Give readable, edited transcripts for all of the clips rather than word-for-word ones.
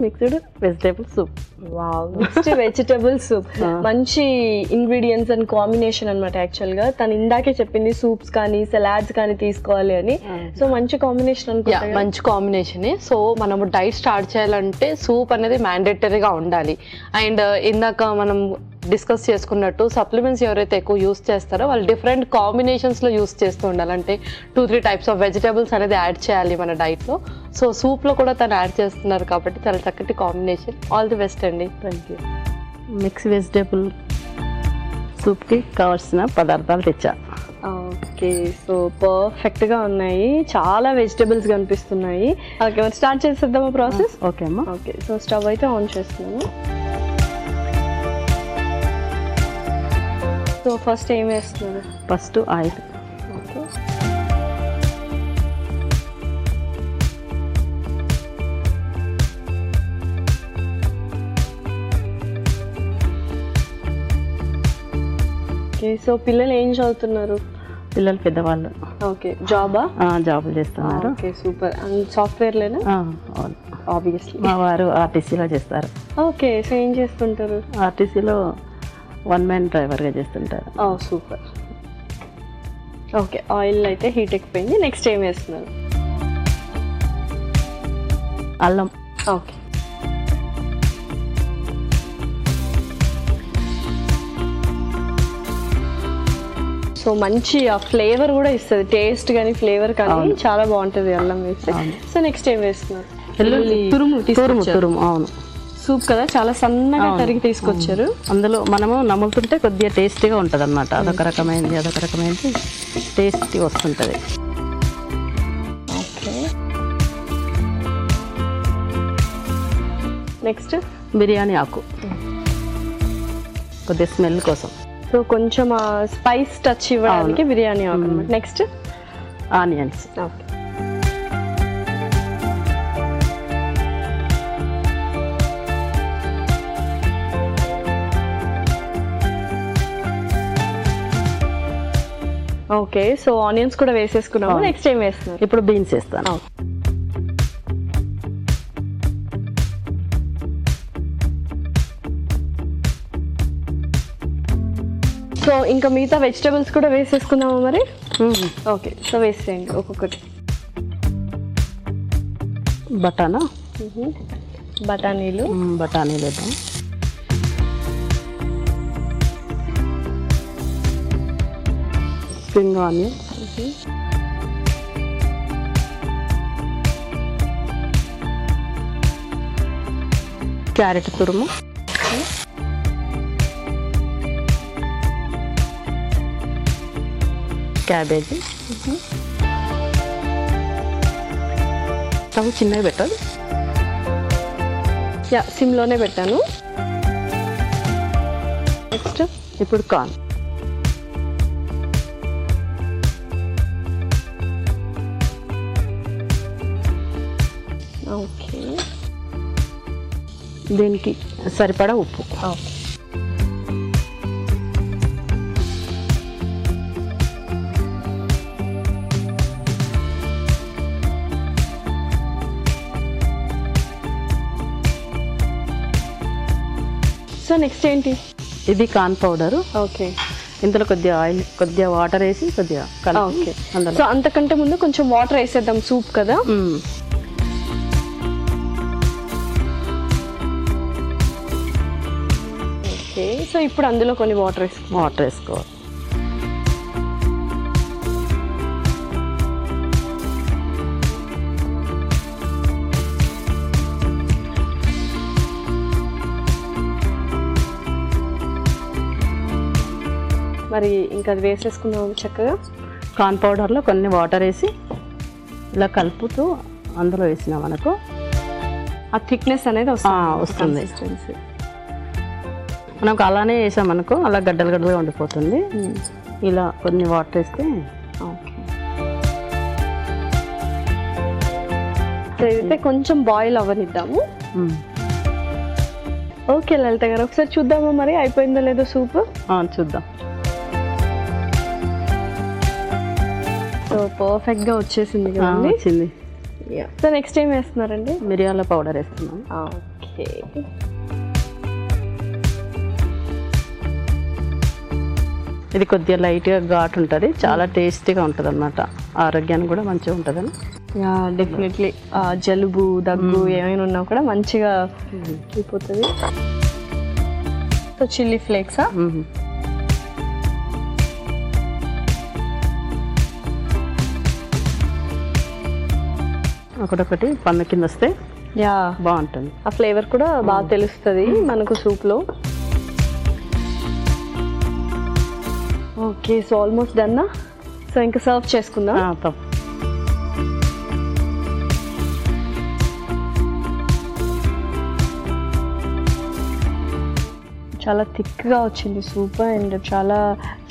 Mixed vegetable soup. Wow, mixed vegetable soup. మంచి ingredients and combination అనమాట. యాక్చువల్గా తను ఇందాకే చెప్పింది సూప్స్ కానీ సలాడ్స్ కానీ తీసుకోవాలి అని. సో మంచి కాంబినేషన్ అనుకుంటా. మంచి కాంబినేషన్. సో మనము డైట్ స్టార్ట్ చేయాలంటే సూప్ అనేది మ్యాండేటరీగా ఉండాలి. అండ్ ఇందాక మనం డిస్కస్ చేసుకున్నట్టు సప్లిమెంట్స్ ఎవరైతే ఎక్కువ యూస్ చేస్తారో వాళ్ళు డిఫరెంట్ కాంబినేషన్స్లో యూస్ చేస్తూ ఉండాలి. అంటే 2-3 టైప్స్ ఆఫ్ వెజిటబుల్స్ అనేది యాడ్ చేయాలి మన డైట్లో. సో సూప్లో కూడా తను యాడ్ చేస్తున్నారు కాబట్టి చాలా చక్కటి కాంబినేషన్. ఆల్ ది బెస్ట్ అండి. Thank you. మిక్స్ వెజిటేబుల్ సూప్కి కావాల్సిన పదార్థాలు తెచ్చా. ఓకే, సో పర్ఫెక్ట్గా ఉన్నాయి. చాలా వెజిటబుల్స్ కనిపిస్తున్నాయి. ఓకే, మరి స్టార్ట్ చేసేద్దామా ప్రాసెస్? ఓకే అమ్మా. ఓకే, సో స్టవ్ అయితే ఆన్ చేస్తున్నాము. సో ఫస్ట్ ఏం వేస్తున్నారు? First oil. Okay, okay. So పిల్లలు ఏం చదువుతున్నారు? పిల్లలు పెద్దవాళ్ళు. ఓకే, జాబా? జాబులు చేస్తున్నారు. Okay, super. సాఫ్ట్వేర్లేనా? ఆబ్వియస్లీ. మా వారు ఆర్టీసీలో చేస్తారు. ఓకే, సో ఏం చేస్తుంటారు? ఆర్టీసీలో 1 మ్యాన్ డ్రైవర్గా చేస్తుంటారు. సూపర్. ఓకే, ఆయిల్ అయితే హీట్ ఎక్కిపోయింది. నెక్స్ట్ ఏం వేస్తున్నారు? అల్లం. ఓకే, సో మంచి ఆ ఫ్లేవర్ కూడా ఇస్తుంది, టేస్ట్ కానీ ఫ్లేవర్ కానీ చాలా బాగుంటుంది అల్లం వేస్తే. సో నెక్స్ట్ ఏం వేస్తున్నారు? తురుము. అవును, సూప్ కదా, చాలా సన్నగా తరిగి తీసుకొచ్చారు. అందులో మనము నములుతుంటే కొద్దిగా టేస్టీగా ఉంటుంది అన్నమాట. అదొక రకమైనది టేస్టీ వస్తుంటుంది. ఓకే, నెక్స్ట్ బిర్యానీ ఆకు కొద్దిగా స్మెల్ కోసం. సో కొంచెం స్పైస్ టచ్ ఇవ్వడానికి బిర్యానీ ఆకు అన్నమాట. Next onions. Okay, okay. So onions కూడా వేసేసుకున్నాము. నెక్స్ట్ ఏం వేస్తున్నారు? ఇప్పుడు బీన్స్ వేస్తాను. సో ఇంకా మిగతా వెజిటబుల్స్ కూడా వేసేసుకుందాము మరి. ఓకే, సో వేసేయండి ఒక్కొక్కటి. బఠానీలు వేద్దాం. స్ప్రింగ్ ఆనియన్, క్యారెట్ తురుము, క్యాబేజీ. స్టవ్ చిన్నగా పెట్టాలి. సిమ్లోనే పెట్టాను. నెక్స్ట్ ఇప్పుడు కార్న్. ఓకే, దీనికి సరిపడా ఉప్పు. సో నెక్స్ట్ ఏంటి? ఇది కార్న్ పౌడరు. ఓకే, ఇందులో కొద్దిగా ఆయిల్, కొద్దిగా వాటర్ వేసి కొద్దిగా ఓకే. సో అంతకంటే ముందు కొంచెం వాటర్ వేసేద్దాం, సూప్ కదా. ఓకే, సో ఇప్పుడు అందులో కొన్ని వాటర్ వేసుకోవాలి. మరి ఇంకా అది వేసేసుకున్నాము చక్కగా. కార్న్ పౌడర్లో కొన్ని వాటర్ వేసి ఇలా కలుపుతూ అందులో వేసినాం మనకు ఆ థిక్నెస్ అనేది వస్తుంది. మనకు అలానే వేసామనుకో అలా గడ్డలు గడ్డలుగా ఉండిపోతుంది. ఇలా కొన్ని వాటర్ వేస్తే ఓకే. అయితే కొంచెం బాయిల్ అవ్వనిద్దాము. ఓకే లలిత గారు, ఒకసారి చూద్దామా మరి అయిపోయిందో లేదో సూప్? చూద్దాం. సో పర్ఫెక్ట్గా వచ్చేసింది కదండి. వచ్చింది. సో నెక్స్ట్ ఏం వేస్తున్నారండి? మిరియాల పౌడర్ వేస్తున్నాం. ఓకే. ఇది కొద్దిగా లైట్గా ఘాటు ఉంటుంది, చాలా టేస్టీగా ఉంటుంది అన్నమాట. ఆరోగ్యానికి కూడా మంచిగా ఉంటుందని. డెఫినెట్లీ జలుబు దగ్గు ఏమైనా ఉన్నా కూడా మంచిగా అయిపోతుంది. సో చిల్లీ ఫ్లేక్సా? ఒకటొకటి పన్ను కింద వస్తే బాగుంటుంది. ఆ ఫ్లేవర్ కూడా బాగా తెలుస్తుంది మనకు సూప్లో. ఓకే, సో ఆల్మోస్ట్ డన్నా. సో ఇంకా సర్వ్ చేసుకుందాం. చాలా థిక్గా వచ్చింది సూప్ అండ్ చాలా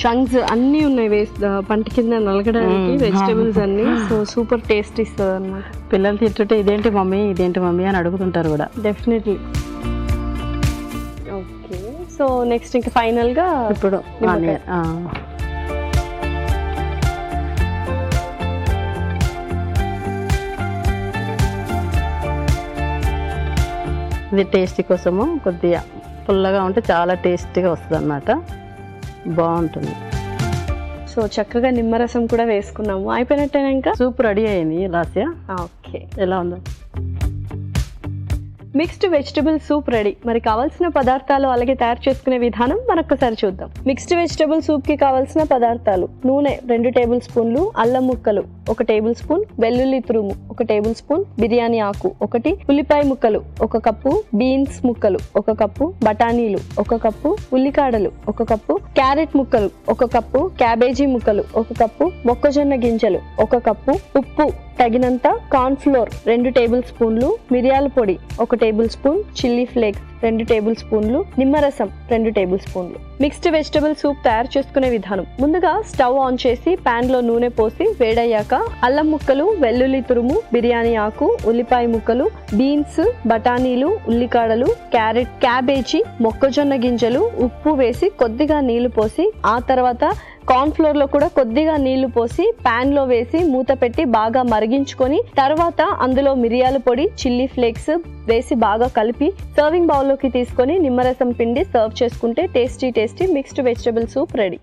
చంక్స్ అన్నీ ఉన్నాయి పంట కింద నలగడానికి వెజిటేబుల్స్ అన్నీ. సో సూపర్ టేస్ట్ ఇస్తుంది అన్నమాట. పిల్లలు తింటుంటే ఇదేంటి మమ్మీ అని అడుగుతుంటారు కూడా. డెఫినెట్లీ. ఓకే, సో నెక్స్ట్ ఇంకా ఫైనల్గా ఇప్పుడు ఇది టేస్టీ కోసము కొద్దిగా పుల్లగా ఉంటే చాలా టేస్టీగా వస్తుంది అన్నమాట. బాగుంటుంది. సో చక్కగా నిమ్మరసం కూడా వేసుకున్నాము. అయిపోయినట్టేనా? ఇంకా సూప్ రెడీ అయింది లాస్య. ఓకే, ఎలా ఉందో? Mixed vegetable soup ready. మరి కావాల్సిన పదార్థాలు అలాగే తయారు చేసుకునే విధానం మరొకసారి చూద్దాం. మిక్స్డ్ వెజిటబుల్ సూప్ కి కావాల్సిన పదార్థాలు: నూనె 2 టేబుల్ స్పూన్లు, అల్లం ముక్కలు 1 టేబుల్ స్పూన్, వెల్లుల్లి తురుము 1 టేబుల్ స్పూన్, బిర్యానీ ఆకు 1, ఉల్లిపాయ ముక్కలు 1 కప్పు, బీన్స్ ముక్కలు 1 కప్పు, బఠానీలు 1 కప్పు, ఉల్లికాడలు 1 కప్పు, క్యారెట్ ముక్కలు 1 కప్పు, క్యాబేజీ ముక్కలు 1 కప్పు, మొక్కజొన్న గింజలు 1 కప్పు, ఉప్పు తగినంత, కార్న్ ఫ్లోర్ 2 టేబుల్ స్పూన్లు, మిరియాల పొడి 1 table spoon, chilli flakes 2 table స్పూన్లు, నిమ్మరసం 2 టేబుల్ స్పూన్లు. మిక్స్డ్ వెజిటబుల్ సూప్ తయారు చేసుకునే విధానం: ముందుగా స్టవ్ ఆన్ చేసి ప్యాన్ లో నూనె పోసి వేడయ్యాక అల్లం ముక్కలు, వెల్లుల్లి తురుము, బిర్యానీ ఆకు, ఉల్లిపాయ ముక్కలు, బీన్స్, బఠానీలు, ఉల్లికాడలు, క్యారెట్, క్యాబేజీ, మొక్కజొన్న గింజలు, ఉప్పు వేసి కొద్దిగా నీళ్లు పోసి ఆ తర్వాత కార్న్ ఫ్లోర్ లో కూడా కొద్దిగా నీళ్లు పోసి ప్యాన్ లో వేసి మూత పెట్టి బాగా మరిగించుకొని తర్వాత అందులో మిరియాల పొడి, చిల్లీ ఫ్లేక్స్ వేసి బాగా కలిపి సర్వింగ్ బౌల్ లోకి తీసుకొని నిమ్మరసం పిండి సర్వ్ చేసుకుంటే tasty mixed vegetable soup ready.